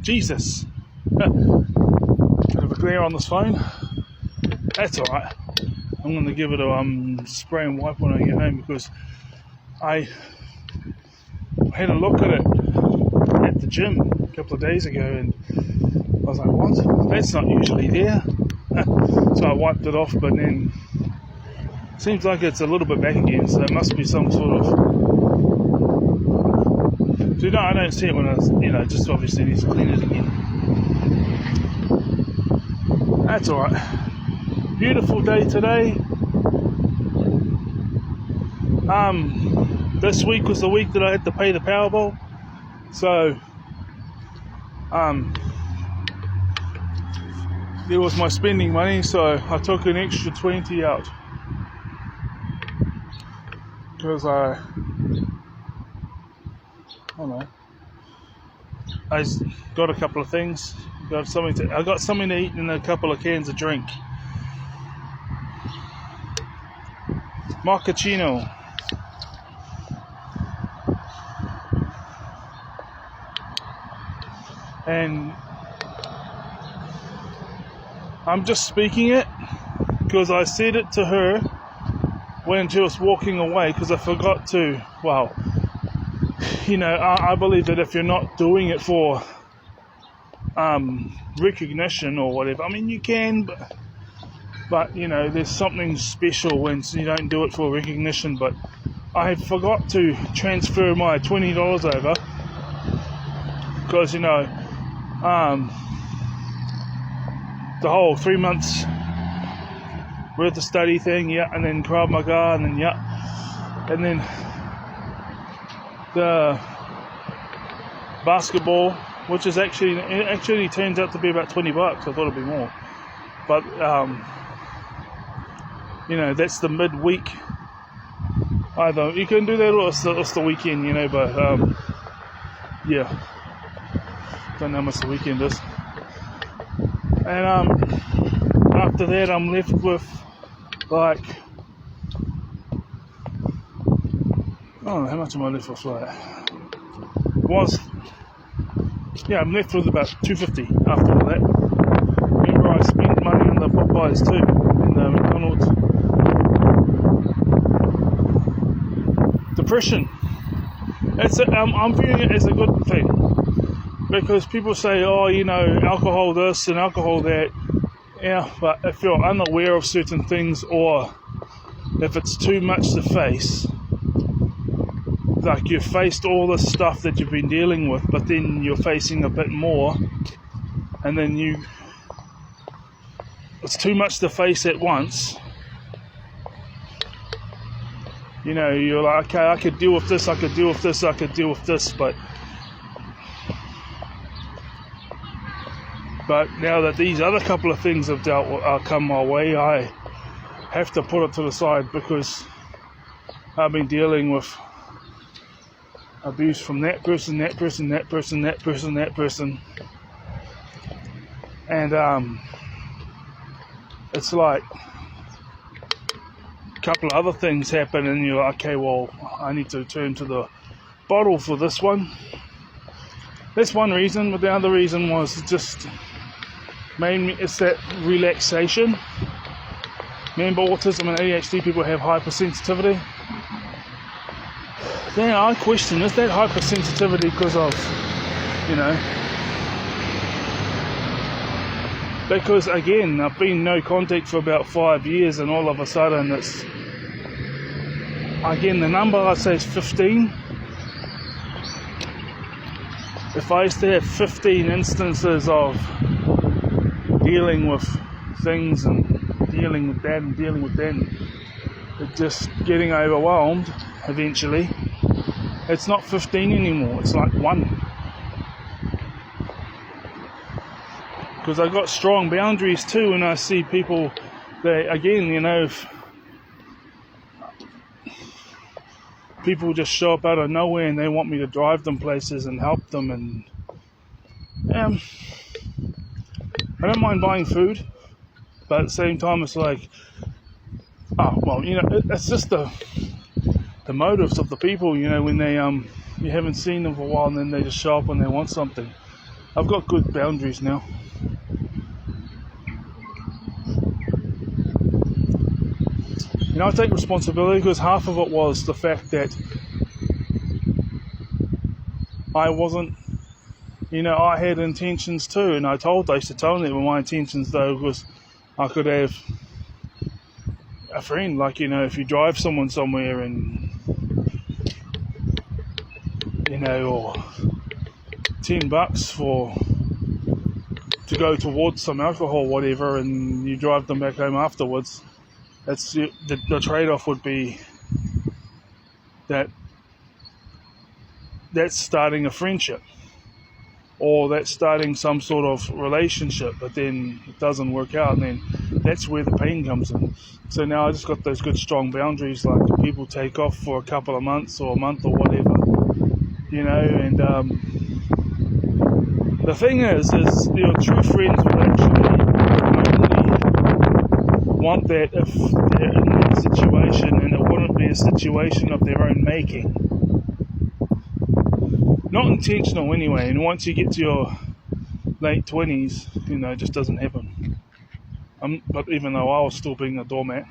Jesus. Bit of a glare on this phone. That's alright. I'm going to give it a spray and wipe when I get home, because I had a look at it at the gym a couple of days ago and I was like, what? That's not usually there. So I wiped it off, but then it seems like it's a little bit back again, so it must be some sort of... So no, I don't see it when I, just obviously need to clean it again. That's alright. Beautiful day today. This week was the week that I had to pay the Powerball, so there was my spending money, so I took an extra 20 out because I don't know, I got a couple of things. I got something to eat and a couple of cans of drink. Mochaccino. And I'm just speaking it because I said it to her when she was walking away, because I forgot to, I believe that if you're not doing it for recognition or whatever, I mean, you can, but there's something special when you don't do it for recognition. But I forgot to transfer my $20 over because the whole 3 months worth of study thing, and then Krav Maga, and then and then the basketball, which is actually turns out to be about $20. I thought it'd be more, but that's the midweek. Either you can do that or it's the weekend, but don't know how much the weekend is. And after that I'm left with how much am I left with? I'm left with about $2.50 after all that. Remember, I spent money on the Popeyes too, and the McDonald's. Depression. I'm viewing it as a good thing, because people say, alcohol this and alcohol that. Yeah, but if you're unaware of certain things, or if it's too much to face, like you've faced all this stuff that you've been dealing with, but then you're facing a bit more, and then it's too much to face at once. You're like, okay, I could deal with this, I could deal with this, I could deal with this, but now that these other couple of things have come my way, I have to put it to the side, because I've been dealing with abuse from that person, and it's like a couple of other things happen, and you're like, okay, well, I need to turn to the bottle for this one. That's one reason, but the other reason was just mainly it's that relaxation. Remember, autism and ADHD people have hypersensitivity. Then I question, is that hypersensitivity because of, because again, I've been no contact for about 5 years, and all of a sudden it's, again, the number I'd say is 15. If I used to have 15 instances of dealing with things and dealing with that and dealing with that, and just getting overwhelmed eventually, it's not 15 anymore, it's like 1. Because I got strong boundaries too, and I see people that, again, if people just show up out of nowhere and they want me to drive them places and help them, and I don't mind buying food, but at the same time it's like, it's just the motives of the people, when they you haven't seen them for a while, and then they just show up when they want something. I've got good boundaries now. You know, I take responsibility because half of it was the fact that I wasn't, I had intentions too, and I used to tell them my intentions though was I could have a friend, like, if you drive someone somewhere and, or $10 to go towards some alcohol, whatever, and you drive them back home afterwards. That's the trade-off would be that's starting a friendship, or that's starting some sort of relationship, but then it doesn't work out, and then that's where the pain comes in. So now I just got those good strong boundaries, like people take off for a couple of months or a month or whatever, and the thing is your true friends will actually want that if they're in that situation, and it wouldn't be a situation of their own making. Not intentional anyway, and once you get to your late 20s, it just doesn't happen. But even though I was still being a doormat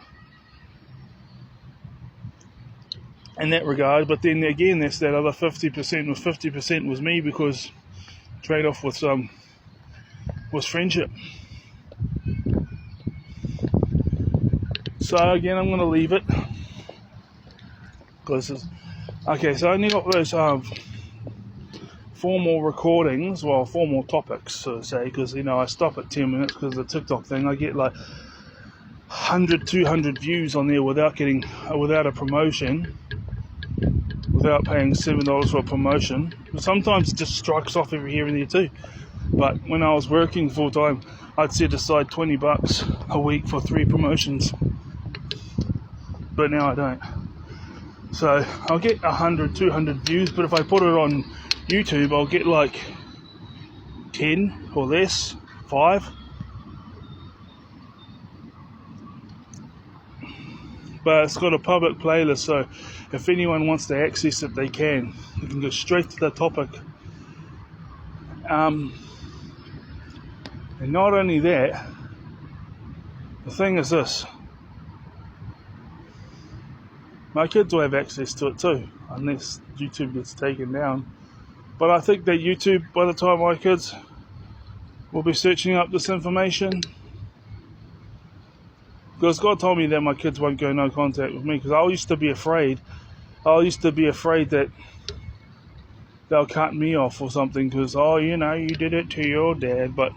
in that regard, but then again, there's that other 50% was me, because trade-off was friendship. So again, I'm going to leave it because okay. So I only got those formal recordings, formal topics, so to say, because I stop at 10 minutes because of the TikTok thing. I get like 100, 200 views on there without a promotion, without paying $7 for a promotion. Sometimes it just strikes off every here and there too. But when I was working full time, I'd set aside $20 a week for 3 promotions. But now I don't. So I'll get 100, 200 views, but if I put it on YouTube, I'll get like 10 or less, 5. But it's got a public playlist, so if anyone wants to access it, they can. You can go straight to the topic. And not only that, the thing is this. My kids will have access to it too, unless YouTube gets taken down. But I think that YouTube, by the time my kids will be searching up this information, because God told me that my kids won't go no contact with me, because I used to be afraid that they'll cut me off or something, because, you did it to your dad, but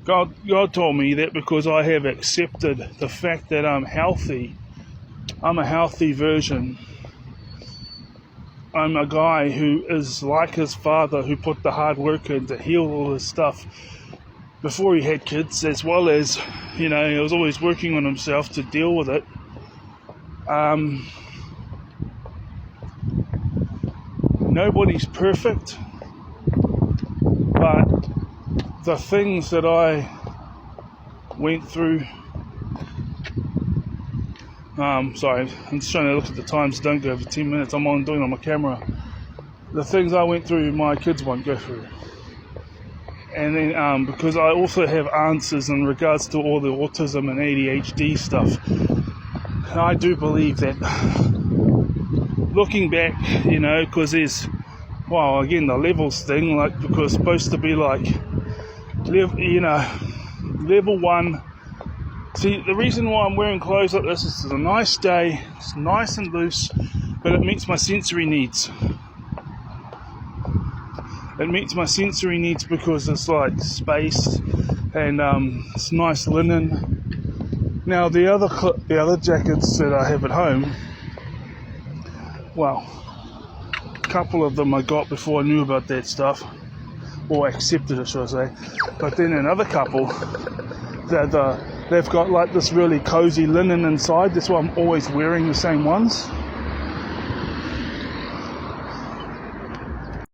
God told me that because I have accepted the fact that I'm healthy. I'm a healthy version. I'm a guy who is like his father, who put the hard work in to heal all his stuff before he had kids, as well as, he was always working on himself to deal with it. Nobody's perfect, but the things that I went through, sorry, I'm just trying to look at the time, so don't go over 10 minutes. I'm doing it on my camera. The things I went through, my kids won't go through. And then because I also have answers in regards to all the autism and ADHD stuff, and I do believe that, looking back, because there's, again, the levels thing, like, because it's supposed to be like, level 1. See, the reason why I'm wearing clothes like this is it's a nice day, it's nice and loose, but it meets my sensory needs. It meets my sensory needs because it's like space and it's nice linen. Now the other jackets that I have at home, a couple of them I got before I knew about that stuff, or accepted it, should I say. But then another couple that they've got like this really cozy linen inside. That's why I'm always wearing the same ones.